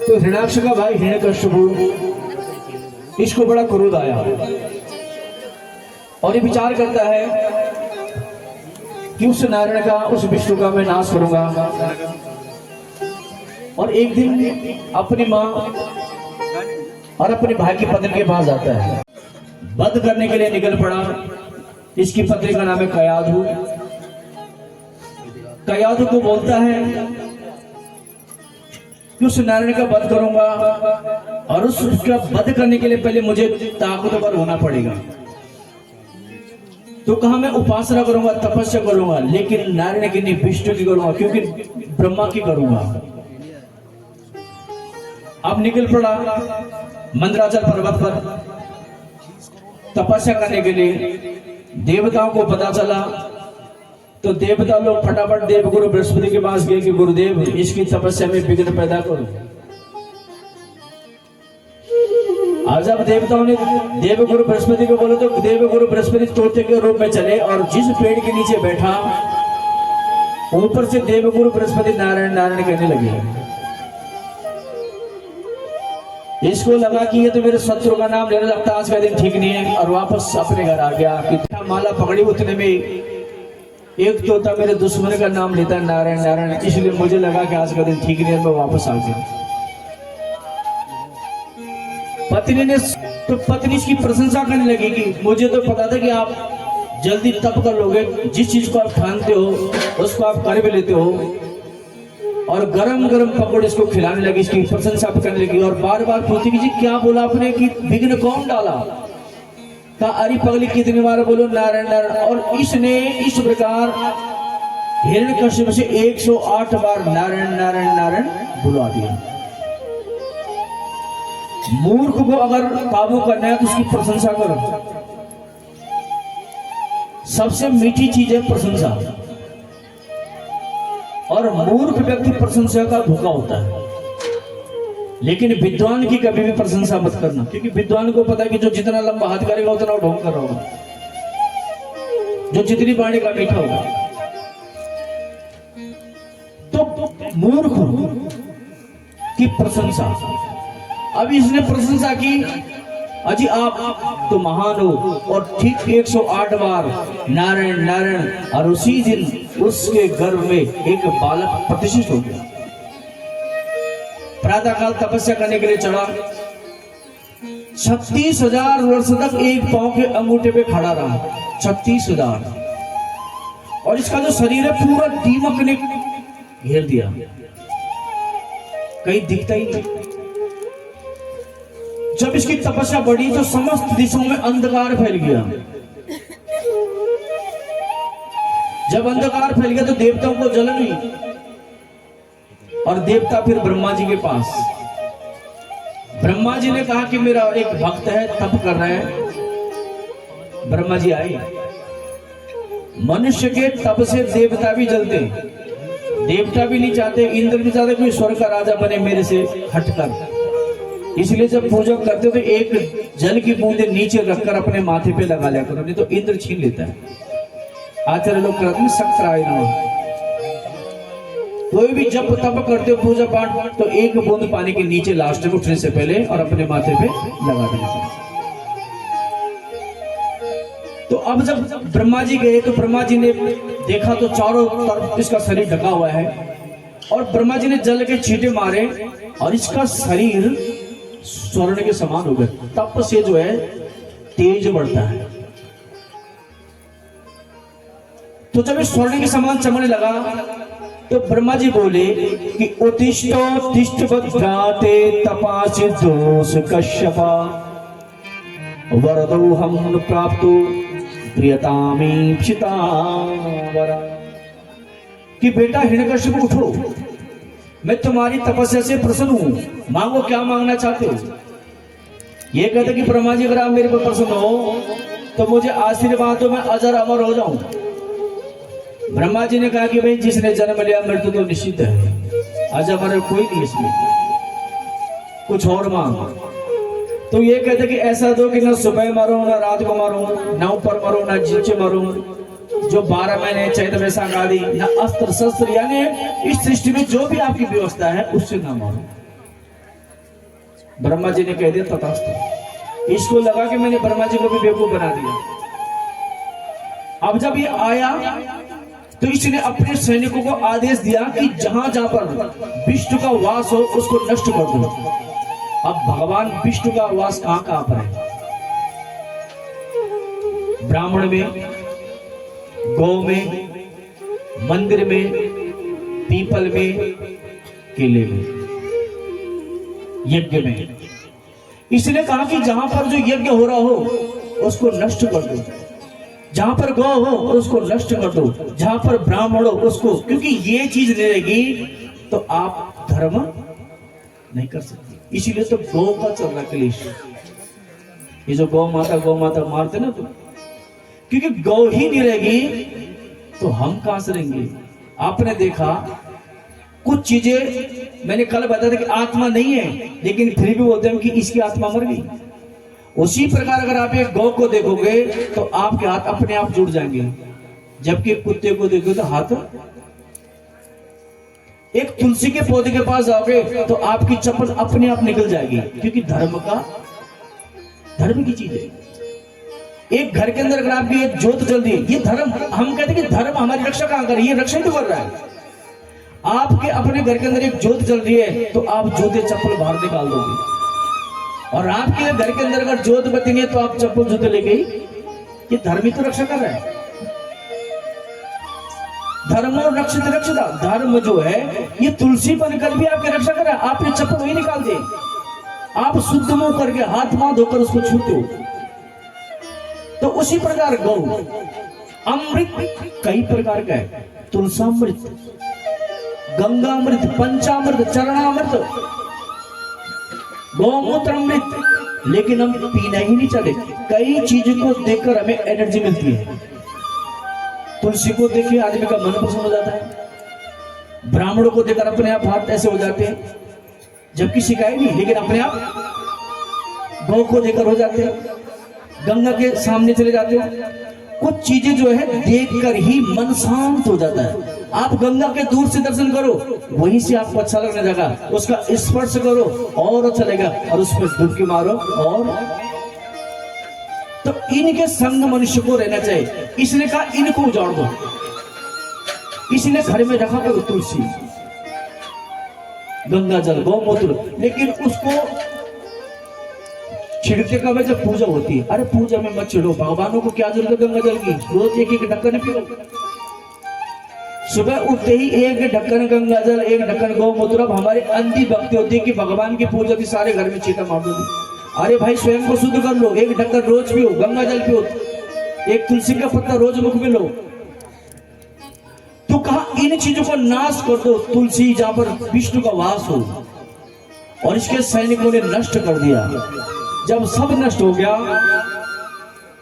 तो हिरण्याक्ष का भाई हिरण्यकश्यपु इसको बड़ा क्रोध आया और ये विचार करता है कि उस नारायण का, उस विष्णु का मैं नाश करूंगा। और एक दिन अपनी माँ और अपने भाई की पत्नी के पास जाता है, वध करने के लिए निकल पड़ा। इसकी पत्नी का नाम है कयाधु। कयाधु को बोलता है कि उस नारायण का वध करूंगा और उसका वध करने के लिए पहले मुझे ताकतवर होना पड़ेगा। तो कहा मैं उपासना करूंगा, तपस्या करूंगा, लेकिन नारायण की नहीं, विष्णु की करूंगा, क्योंकि ब्रह्मा की करूंगा। अब निकल पड़ा मंदराचल पर्वत पर तपस्या करने के लिए। देवताओं को पता चला तो देवता लोग फटाफट देवगुरु बृहस्पति के पास गए कि गुरुदेव इसकी तपस्या में विघ्न पैदा करो। आज जब देवताओं ने देवगुरु बृहस्पति को बोले तो देवगुरु बृहस्पति तोते के रूप में चले और जिस पेड़ के नीचे बैठा ऊपर से देवगुरु बृहस्पति नारायण नारायण कहने लगे। इसको लगा कि ये तो मेरे शत्रु का नाम लेने लगता, आज का दिन ठीक नहीं है, और वापस अपने घर आ गया। कि माला पकड़ी उतने में एक तोता मेरे दुश्मन का नाम लेता है नारायण नारायण, इसलिए मुझे लगा कि आज का दिन ठीक नहीं है, मैं वापस आ गया। पत्नी ने तो पत्नी इसकी प्रशंसा करने लगी कि मुझे तो पता था कि आप जल्दी तप कर लोगे, जिस चीज को आप ठानते हो उसको आप कर भी लेते हो। और गरम गरम पकौड़े इसको खिलाने लगी, इसकी प्रशंसा करने लगी और बार बार पूछती कि जी क्या बोला आपने, कि विघ्न कौन डाला? कहा अरे पगली कितनी बार बोलो नारायण नारायण। और इसने इस प्रकार हिरण्यकश्यप से 108 बार नारायण नारायण नारायण बुला दिया। मूर्ख को अगर काबू करना है तो उसकी प्रशंसा करो। सबसे मीठी चीज है प्रशंसा, और मूर्ख व्यक्ति प्रशंसा का भूखा होता है। लेकिन विद्वान की कभी भी प्रशंसा मत करना, क्योंकि विद्वान को पता है कि जो जितना लंबा हाथ करेगा उतना ढोंग कर रहा होगा, जो जितनी बाणी का मीठा होगा। तो मूर्ख की प्रशंसा। अब इसने प्रशंसा की, अजी आप तो महान हो, और ठीक 108 बार नारायण नारायण, और उसी दिन उसके गर्भ में एक बालक प्रतिष्ठित हो गया। प्रातः काल तपस्या करने के लिए चढ़ा, 36,000 वर्ष तक एक पांव के अंगूठे पे खड़ा रहा। 36,000। और इसका जो शरीर है पूरा दीमक ने घेर दिया, कहीं दिखता ही नहीं। जब इसकी तपस्या बढ़ी तो समस्त दिशाओं में अंधकार फैल गया। जब अंधकार फैल गया तो देवताओं को जलन हुई, और देवता फिर ब्रह्मा जी के पास। ब्रह्मा जी ने कहा कि मेरा एक भक्त है, तप कर रहा है। ब्रह्मा जी आए। मनुष्य के तप से देवता भी जलते, देवता भी नहीं चाहते, इंद्र भी चाहते कोई स्वर्ग का राजा बने मेरे से हटकर। इसलिए जब पूजा करते तो एक जल की बूंदे नीचे रखकर अपने माथे पे लगा लिया करो, नहीं तो इंद्र छीन लेता है। आचार्य लोग करते हैं सक्राय नमः। कोई भी जब तप करते हो पूजा पाठ तो एक बूंद पानी के नीचे लास्ट में उठने से पहले और अपने माथे पे लगा देना। तो अब जब ब्रह्मा जी गए तो ब्रह्मा जी ने देखा तो चारों तरफ इसका शरीर ढका हुआ है, और ब्रह्मा जी ने जल के छींटे मारे और इसका शरीर स्वर्ण के समान हो गया। तप से जो है तेज बढ़ता है। तो जब इस स्वर्ण के समान चमकने लगा तो ब्रह्मा जी बोले कि उत्तिष्ठो तिष्ठभद्राते तपासि दोष कश्यपा वरदो हम प्राप्तो प्रियतामीप्सिता वरा। कि बेटा हिरण्यकश्यप उठो, मैं तुम्हारी तपस्या से प्रसन्न हूं, मांगो क्या मांगना चाहते हो। ये कहते कि ब्रह्मा जी अगर आप मेरे पर प्रसन्न हो तो मुझे आशीर्वाद दो, मैं अजर अमर हो जाऊं। ब्रह्मा जी ने कहा कि भाई जिसने जन्म लिया मृत्यु तो निश्चित है, अजर अमर कोई नहीं, इसमें कुछ और मांग। तो ये कहते कि ऐसा दो कि ना सुबह मरो ना रात को मरो, ना ऊपर मरो ना नीचे मरो, जो 12 महीने चैत वैशाख आदि, ना अस्त्र शस्त्र, यानी इस सृष्टि में जो भी आपकी व्यवस्था है उससे ना मारो। ब्रह्मा जी ने कह दिया तथास्तु। इसको लगा कि मैंने ब्रह्मा जी को भी बेवकूफ बना दिया। अब जब ये आया तो इसने अपने सैनिकों को आदेश दिया कि जहां जहां पर विष्णु का वास हो उसको नष्ट कर दो। अब भगवान विष्णु का वास कहां कहां पर है? ब्राह्मण में, गौ में, मंदिर में, पीपल में, केले में, यज्ञ में। इसने कहा कि जहां पर जो यज्ञ हो रहा हो उसको नष्ट कर दो, जहां पर गौ हो उसको नष्ट कर दो, जहां पर ब्राह्मण हो उसको, क्योंकि ये चीज रहेगी तो आप धर्म नहीं कर सकते। इसीलिए तो गौ का चल रहा क्लेश। ये जो गौ माता मारते ना, तो क्योंकि गौ ही नहीं रहेगी तो हम कहां से रहेंगे। आपने देखा कुछ चीजें, मैंने कल बताया था कि आत्मा नहीं है, लेकिन फिर भी बोलते हैं कि इसकी आत्मा मर गई। उसी प्रकार अगर आप एक गौ को देखोगे तो आपके हाथ अपने आप जुड़ जाएंगे, जबकि कुत्ते को देखोगे तो हाथ। एक तुलसी के पौधे के पास जाओगे तो आपकी चप्पल अपने आप निकल जाएगी, क्योंकि धर्म की चीज है। एक घर के अंदर अगर आपकी एक जोत जल रही है, ये धर्म, हम कहते हैं कि धर्म हमारी रक्षा कहां कर रही है? रक्षा ही तो कर रहा है। आपके अपने घर के अंदर एक जोत जल रही है तो आप जूते चप्पल बाहर निकाल दोगे, और आपके घर के अंदर अगर जोत बती नहीं है तो आप चप्पल जूते ले गई। ये धर्म ही तो रक्षा कर रहा है। धर्म और रक्षित रक्षिता, धर्म जो है ये तुलसी बनकर भी आपकी रक्षा कर रहा है। आपने चप्पल वही निकाल दिए, आप शुद्ध मुंह करके हाथ पांव धोकर उसको छूते हो। तो उसी प्रकार गौ, अमृत कई प्रकार का है, तुलसामृत, गंगामृत, पंचामृत, चरणामृत, गौमूत्र अमृत, लेकिन हम पीना ही नहीं चाहते। कई चीजों को देखकर हमें एनर्जी मिलती है। तुलसी को देखिए आदमी का मन प्रसन्न हो जाता है, ब्राह्मणों को देखकर अपने आप हाथ ऐसे हो जाते हैं, जबकि सिखाए नहीं, लेकिन अपने आप। गौ को देखकर हो जाते हैं, गंगा के सामने चले जाते हो। कुछ चीजें जो है देखकर ही मन शांत हो जाता है। आप गंगा के दूर से दर्शन करो, वहीं से आपको अच्छा लगने लगा, उसका स्पर्श करो और अच्छा लगेगा, और उसमें डुबकी मारो। और तो इनके संग मनुष्य को रहना चाहिए। इसने कहा इनको उजाड़ दो, इसने घर में रखा करो तुलसी, गंगा जल, गौमूत्र, लेकिन उसको छिड़के का जब पूजा होती है, अरे पूजा में मत छिड़ो, भगवानों को क्या जरूरत है गंगा जल की? रोज एक एक ढक्कन पियो, सुबह उठते ही एक ढक्कन गंगा जल, एक ढक्कन गौमूत्र। अब हमारी अंधी भक्ति होती है कि भगवान की पूजा की सारे घर में चीटा मार दो। अरे भाई स्वयं को शुद्ध कर लो, एक ढक्कन रोज पियो, गंगा जल पियो, एक तुलसी का पत्ता रोज मुख में लो। तो कहा इन चीजों को नाश कर दो। तुलसी जहां पर विष्णु का वास हो, और इसके सैनिकों ने नष्ट कर दिया। जब सब नष्ट हो गया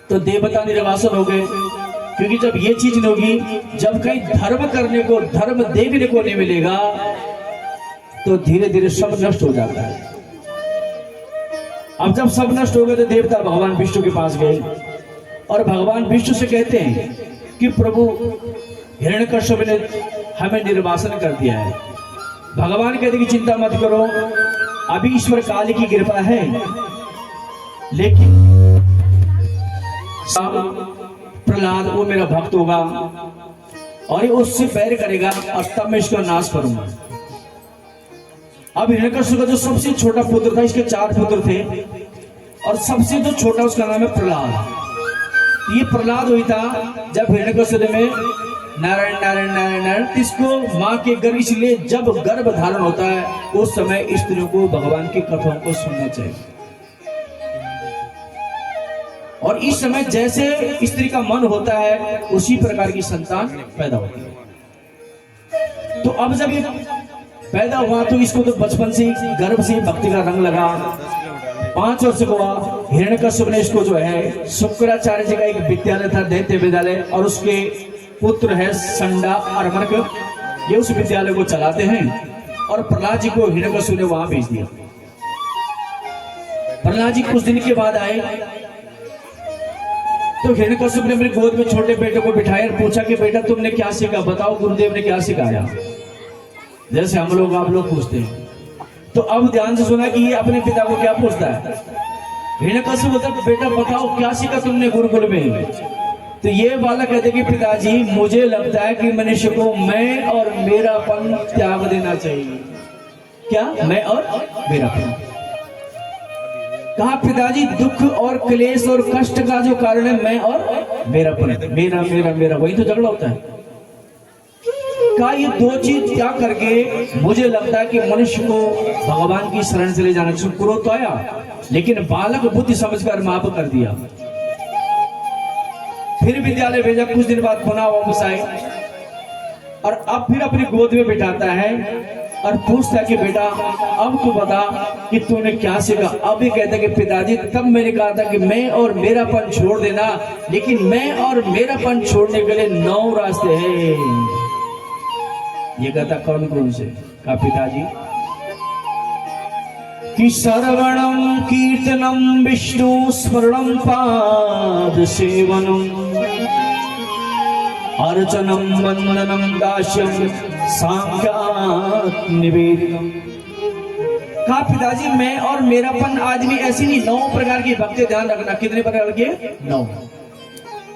तो देवता निर्वासन हो गए, क्योंकि जब ये चीज नहीं होगी, जब कहीं धर्म करने को, धर्म देखने को नहीं मिलेगा, तो धीरे धीरे सब नष्ट हो जाता है। अब जब सब नष्ट हो गए तो देवता भगवान विष्णु के पास गए, और भगवान विष्णु से कहते हैं कि प्रभु हिरण्यकश्यप ने हमें निर्वासन कर दिया है। भगवान कहते कि चिंता मत करो, अभी ईश्वर काली की कृपा है, लेकिन प्रहलाद वो मेरा भक्त होगा और ये उससे बैर करेगा, और तब मैं इसका नाश करूंगा। अब हिरण्यकश्यप का जो सबसे छोटा पुत्र था, इसके 4 पुत्र थे, और सबसे जो छोटा उसका नाम है प्रहलाद। ये प्रहलाद हुई था जब हिरण्यकश्यप में नारायण नारायण नारायण नारायण, इसको मां के गर्भ, इसलिए जब गर्भ धारण होता है उस समय स्त्रियों को भगवान की कथाओं को सुनना चाहिए। और इस समय जैसे स्त्री का मन होता है उसी प्रकार की संतान पैदा होती है। तो अब जब ये पैदा हुआ तो इसको तो बचपन से गर्भ से भक्ति का रंग लगा। 5 वर्ष को हुआ, हिरण्यकश्यप ने इसको जो है शुक्राचार्य जी का एक विद्यालय था, दैत्य विद्यालय, और उसके पुत्र है संडा अर्मक, ये उस विद्यालय को चलाते हैं। और प्रहलाद जी को हिरण्यकश्यप ने वहां भेज दिया। प्रहलाद जी कुछ दिन के बाद आए तो हिरण्यकश्यप ने अपने गोद में छोटे बेटे को बिठाया और पूछा कि बेटा तुमने क्या सीखा, बताओ गुरुदेव ने क्या सिखाया, जैसे हम लोग आप लोग पूछते हैं। तो अब ध्यान से सुना कि ये अपने पिता को क्या पूछता है। हिरण्यकशिपु बोलता है बेटा बताओ क्या सीखा तुमने गुरुकुल में। तो ये बालक कहते कि पिताजी मुझे लगता है कि मनुष्य को मैं और मेरापन त्याग देना चाहिए। क्या मैं और मेरापन। कहा पिताजी दुख और क्लेश और कष्ट का जो कारण है मैं और मेरापन, मेरा मेरा मेरा, वही तो झगड़ा होता है। कहा ये दो चीज त्याग करके मुझे लगता है कि मनुष्य को भगवान की शरण से ले जाना चाहिए। क्रोध तो आया लेकिन बालक बुद्धि समझकर माफ कर दिया। फिर विद्यालय भेजा, कुछ दिन बाद पुनः वापस आए और अब फिर अपनी गोद में बिठाता है और पूछता है कि बेटा अब तू बता कि तूने क्या सीखा। अब ये कहता है कि पिताजी तब मैंने कहा था कि मैं और मेरापन छोड़ देना, लेकिन मैं और मेरापन छोड़ने के लिए 9 रास्ते हैं। ये कहता कौन कौन से। कहा पिताजी कि श्रवणम कीर्तनम विष्णु स्मरणम पाद सेवनम अर्चनम वंदनम दास्यम सांख्यात निवेदनम। कहा पिताजी मैं और मेरापन आदमी ऐसी नहीं, 9 प्रकार की भक्ति ध्यान रखना। कितने प्रकार के? 9।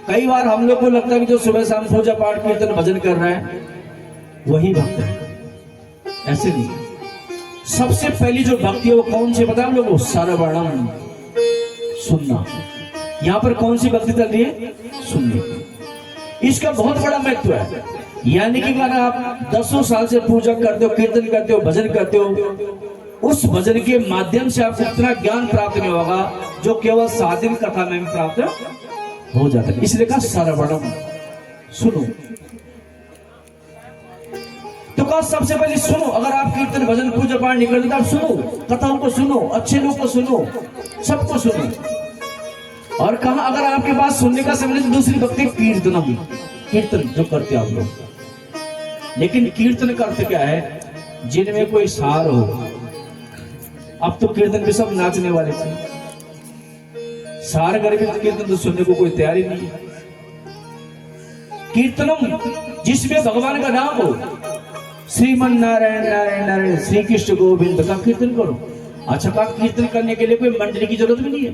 कई बार हम लोग को लगता है कि जो सुबह शाम पूजा पाठ कीर्तन भजन कर रहा है वही भक्त है, ऐसे नहीं। सबसे पहली जो भक्ति है वो कौन सी पता है हम लोग को? श्रवणम, सुनना। यहां पर कौन सी भक्ति चल रही है? सुनने। इसका बहुत बड़ा महत्व है। यानी कि अगर आप 10 साल से पूजा करते हो, कीर्तन करते हो, भजन करते हो, उस भजन के माध्यम से आपको इतना ज्ञान प्राप्त नहीं होगा जो केवल 7 दिन कथा में प्राप्त हो जाता है। इसलिए कहा श्रवणम, सुनो। तो कहा सबसे पहले सुनो। अगर आप कीर्तन भजन पूजा पाठ नहीं करते तो आप सुनो, कथाओं को सुनो, अच्छे लोग को सुनो, सबको सुनो। और कहा अगर आपके पास सुनने का समय तो दूसरी भक्ति कीर्तनम, कीर्तन जो करते आप लोग। लेकिन कीर्तन का अर्थ क्या है? जिनमें कोई सार हो। अब तो कीर्तन भी सब नाचने वाले थे, सार करके तो कीर्तन तो सुनने को कोई तैयार ही नहीं है। कीर्तनम जिसमें भगवान का नाम हो, श्रीमन नारायण नारायण नारायण श्री कृष्ण गोविंद का कीर्तन करो। अच्छा, का कीर्तन करने के लिए कोई मंडली की जरूरत भी नहीं है।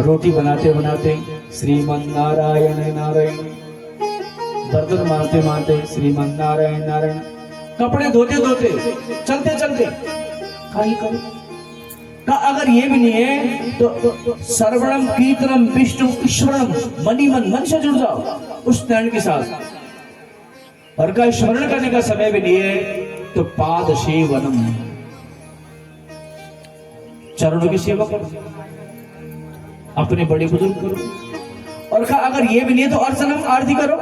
रोटी बनाते बनाते श्रीमन नारायण नारायण, बर्तन मारते मारते श्रीमन नारायण नारायण, कपड़े धोते धोते, चलते चलते खाली करो। का अगर ये भी नहीं है तो श्रवणम कीर्तनम विष्णु स्मरणम, मनी मन से जुड़ जाओ उस नारायण के साथ। और का स्मरण करने का समय भी नहीं है तो पाद सेवनम, चरणों की सेवा करो, अपने बड़े बुजुर्ग करो। और कहा अगर ये भी नहीं तो अर्चनम, आरती करो।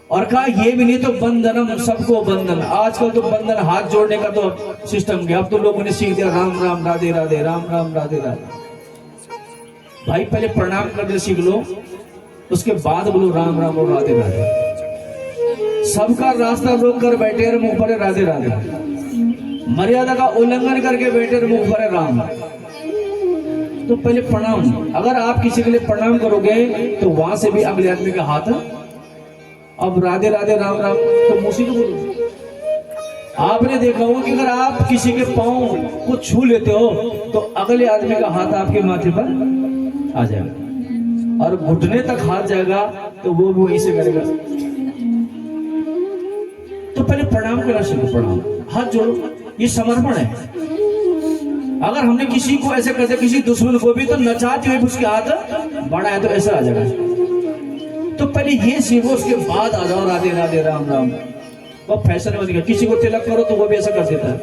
और कहा ये भी नहीं तो बंधनम, सबको बंधन। आजकल तो बंधन हाथ जोड़ने का तो सिस्टम गया। अब तो लोगों ने सीख दिया राम राम राधे राधे, राम राम राधे राधे। भाई पहले प्रणाम करने सीख लो, उसके बाद बोलो राम राम और राधे राधे। सबका रास्ता रोक कर बैठे और मुंह पर राधे राधे, मर्यादा का उल्लंघन करके बैठे और मुंह पर राम। तो पहले प्रणाम। अगर आप किसी के लिए प्रणाम करोगे तो वहां से भी अगले आदमी का हाथ, अब राधे राधे राम राम तो मुंह से बोलो। आपने देखा होगा कि अगर आप किसी के पांव को छू लेते हो तो अगले आदमी का हाथ आपके माथे पर आ जाएगा और घुटने तक हाथ जाएगा तो वो भी वहीं से करेगा। तो पहले प्रणाम करना सीखो। प्रणाम, हाथ जोड़ो, ये समर्पण है। अगर हमने किसी को ऐसे कर दिया, किसी दुश्मन को भी, तो नचाते हुए उसके हाथ बड़ा है तो ऐसा आ जाएगा। तो पहले ये सीखो, उसके बाद आ जाओ राधे राधे राम राम। वो फैशन बन गया, किसी को तिलक करो तो वो भी ऐसा कर देता है,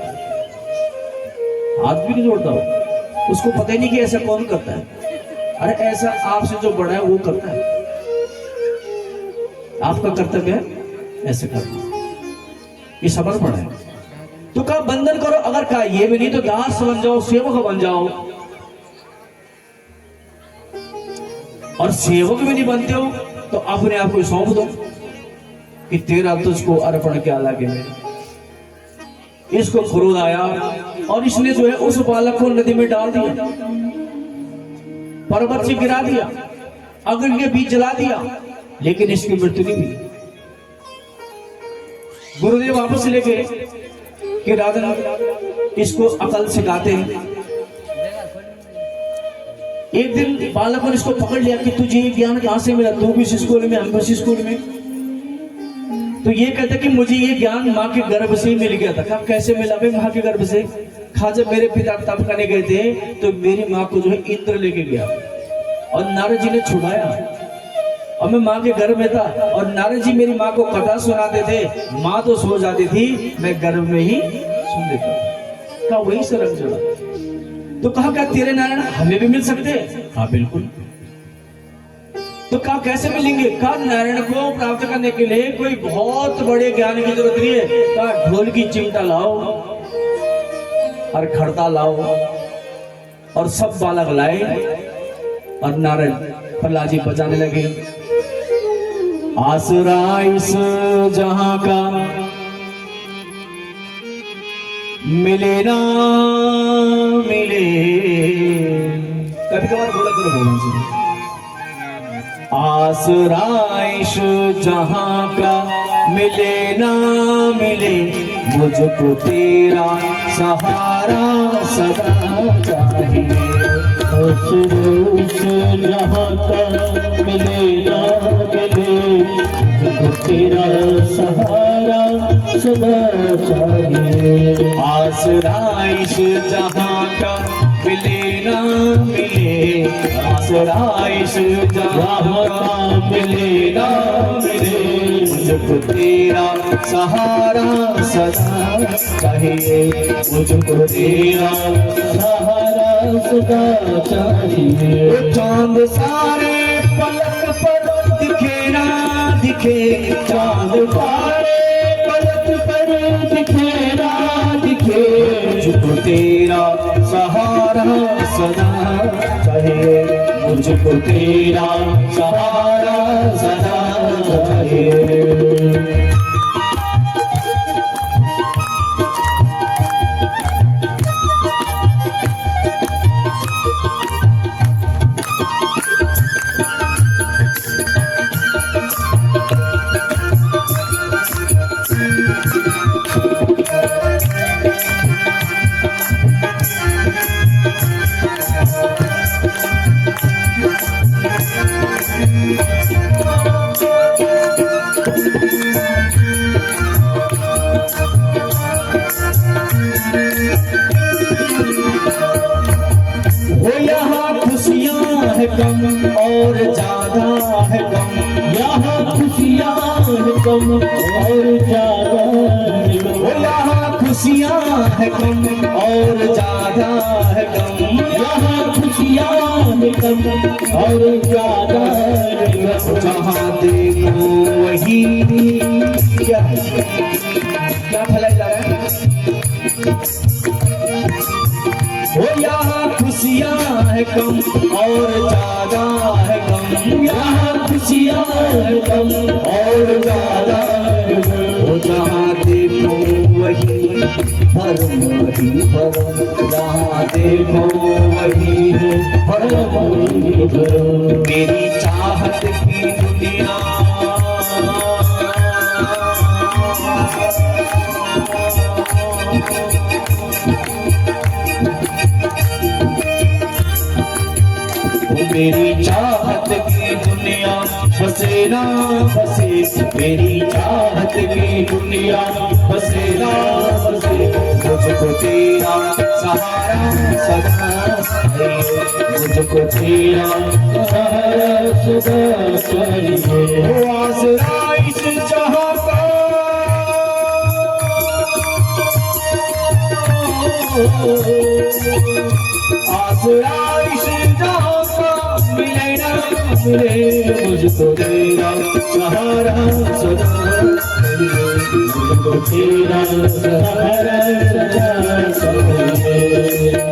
हाथ भी नहीं जोड़ता हो, उसको पता ही नहीं कि ऐसा कौन करता है। अरे ऐसा आपसे जो बड़ा है वो करता है, आपका कर्तव्य है ऐसे करना, ये समर्पण है। तो कहा बंधन करो। अगर कहा ये भी नहीं तो दास बन जाओ, सेवक बन जाओ। और सेवक भी नहीं बनते हो तो अपने आप को सौंप दो कि तेरा तुझको अर्पण क्या लगे। इसको क्रोध आया और इसने जो है उस बालक को नदी में डाल दिया, पर्वत से गिरा दिया, अग्नि के बीच जला दिया, लेकिन इसकी मृत्यु नहीं हुई। गुरुदेव वापस ले गए कि राधा इसको अकल सिखाते हैं। एक दिन बालकों ने इसको पकड़ लिया कि तुझे ये ज्ञान कहां से मिला, तू भी इस स्कूल में, हम भी इस स्कूल में। तो ये कहते कि मुझे ये ज्ञान माँ के गर्भ से ही मिल गया था। कहा कैसे मिला भाई माँ के गर्भ से? कहा जब मेरे पिता तप करने गए थे तो मेरी माँ को जो है इंद्र लेके गया और नारद जी ने छुड़ाया और मैं माँ के गर्भ में था और नारद जी मेरी माँ को कथा सुनाते थे। माँ तो सो जाती थी, मैं गर्भ में ही सुन लेता था। कहा वही से रंग चढ़ा। तो कहा क्या तेरे नारायण हमें भी मिल सकते हैं? हाँ बिल्कुल। तो कहा कैसे मिलेंगे? कहा नारायण को प्राप्त करने के लिए कोई बहुत बड़े ज्ञान की जरूरत नहीं है। कहा ढोल की चिमटा लाओ और खड़ता लाओ और सब बालक लाए और नारायण प्रहलाद जी बजाने लगे। आसरा इस जहां का मिले ना मिले, कभी कभार बोला करो भगवान से, आसरा इस जहां का मिले ना मिले, मुझको तेरा सहारा सदा चाहिए। जहां का मिले ना मिले, मुझको तेरा सहारा सदा चाहिए। आसरा इस जहां का मिले ना मिले, आसरा इस जहां का मिले ना मिले, मुझको तेरा सहारा सदा चाहिए। मुझको तेरा सहारा सदा चाहिए। चांद सारे पलक पर दिखे ना दिखे, चांद सारे पलक पर दिखे ना दिखे, मुझको तेरा सहारा सदा चाहिए। मुझको तेरा सहारा सदा चाहिए। कम और ज्यादा है गम, यहाँ खुशियाँ है कम और ज्यादा है गम, यहाँ खुशियाँ है कम और ज्यादा है गम, यहाँ खुशियाँ है कम और ज्यादा है गम। जहाँ देखो वही क्या फैलाया जा रहा है? वो यहाँ खुशियाँ है कम और ज्यादा है गम, यहाँ खुशियाँ है कम और ज्यादा है गम। वो जहाँ देखो वही भरम वही भरम, जहाँ देखो वही है भरम वही भरम। मेरी चाहत की दुनिया मेरी चाहत की दुनिया बसे ना बसे, मेरी चाहत की दुनिया बसे ना बसे, मुझको तेरा सहारा सदा चाहिए। मुझको तेरा सहारा सदा चाहिए। आसरा इस जहां का आसरा इस जहां का मिले ना मिले, मुझको तेरा सहारा सदा चाहिए। मुझको तेरा सहारा सदा चाहिए।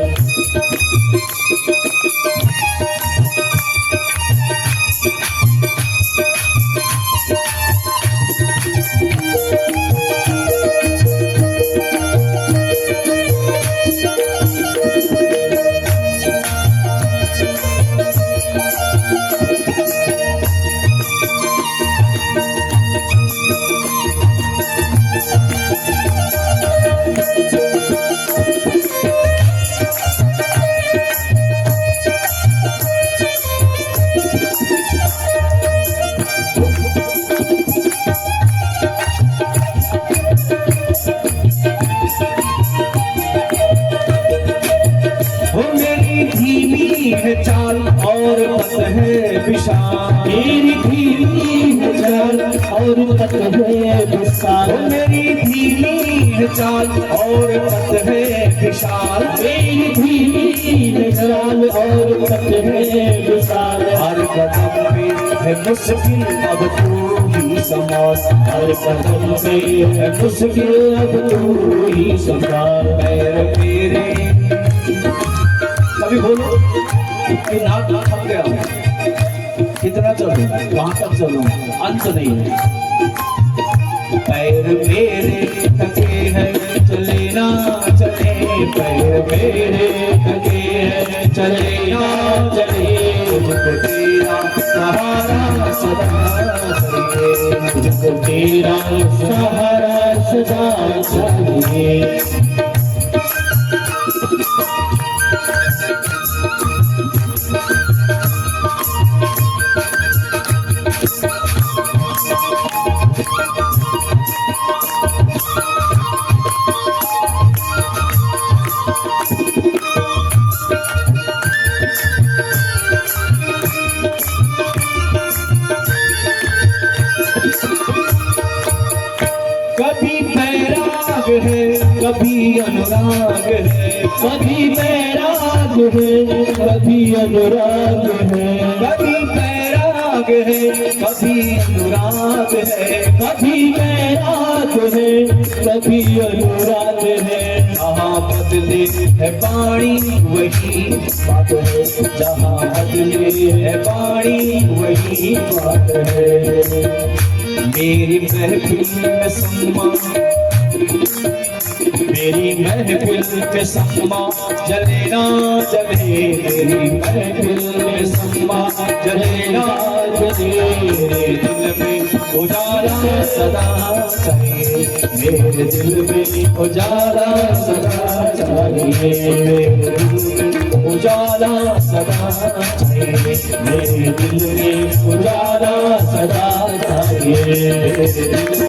है चाल और पत है विशाल, मेरी धीमी है चाल और पत है विशाल, मेरी धीमी है चाल और पत है विशाल, मेरी धीमी है चाल और पत है विशाल। हर कदम पे है मुश्किल अब तू ही संभाल, हर कदम पे है मुश्किल अब तू ही संभाल। पैर मेरे कभी बोलो कि नाक थक गया, कितना चलूं, कहाँ तक चलूं, अंत नहीं है। पैर मेरे थके हैं चले ना चले, पैर मेरे थके हैं चले ना चले, मुझको तेरा सहारा सदा चाहिए, मुझको तेरा सहारा सदा चाहिए। कभी बैराग है कभी अनुराग है, कभी बैराग है कभी अनुराग है, कभी बैराग है कभी अनुराग है, कभी बैराग है कभी अनुराग है। जहाँ बदले है पानी वही बात है, जहाँ बदले है पानी वही बात है। मेरी महफिल में सम्मा, मेरी महफिल में सम्मा जले ना जले, मेरी महफिल में सम्मा जले ना जले, मेरे दिल में उजाला सदा चाहिए, मेरे दिल में उजाला सदा चाहिए, मेरे दिल में उजाला सदा चाहिए, मेरे दिल में उजाला सदा चाहिए।